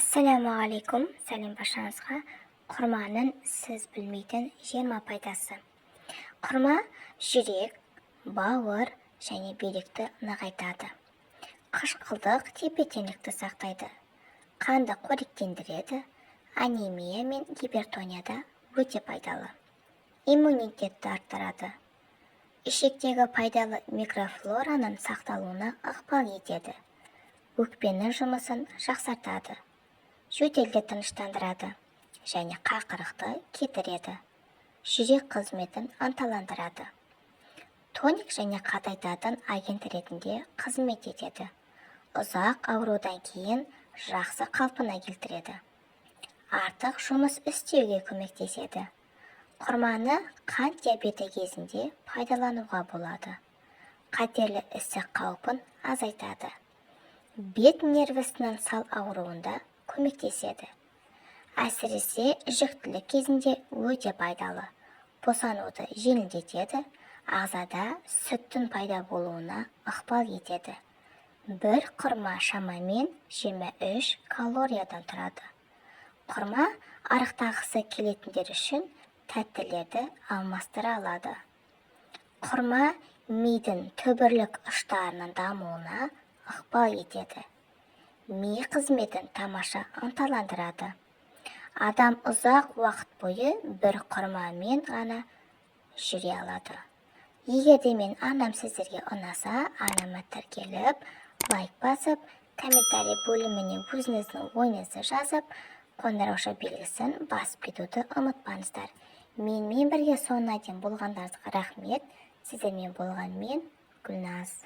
Ассалаумағалейкум, сәлем баршаңызға. Құрманың сіз білмейтін 20 пайдасы. Құрма жүрек, бауыр және бүйректі нығайтады. Қышқылдық тепе-теңдікті сақтайды. Қанды қоректендіреді, анемия мен гипертонияда өте пайдалы. Иммунитетті арттырады. Ішектегі пайдалы микрофлораның сақталуына ықпал етеді. Өкпенің жұмысын жақсартады. Жөтелді тыныштандырады және қақырықты кетіреді. Жүрек қызметін ынталандырады. Тоник және қатайтатын агент ретінде қызмет етеді. Ұзақ аурудан кейін жақсы қалпына келтіреді. Артық жұмыс істеуге көмектеседі. Құрманы қант диабеті кезінде пайдалануға болады. Қатерлі ісік қаупін азайтады. Бет нервісінің сал ауруында көмектеседі. Әсіресе жүктілік кезінде өте пайдалы. Босануды жеңілдетеді, ағзада сүттің пайда болуына ықпал етеді. Бір құрма шамамен 23 калориядан тұрады. Құрма арықтағысы келетіндер үшін тәттілерді алмастыра алады. Құрма мидың түбірлік ұштарының дамуына ықпал етеді. Ми қызметін тамаша ынталандырады. Адам ұзақ уақыт бойы бір құрмамен ғана жүре алады. Егер де мен арнам сіздерге ұнаса, арнама тіркеліп, лайк басып, комментарий бөліміне өзіңіздің ойыңызды жазып, қоңырауша белгісін басып кетуді ұмытпаңыздар. Менімен бірге соңына дейін болғандарыңызға рахмет. Сіздермен болған мен Гүлназ.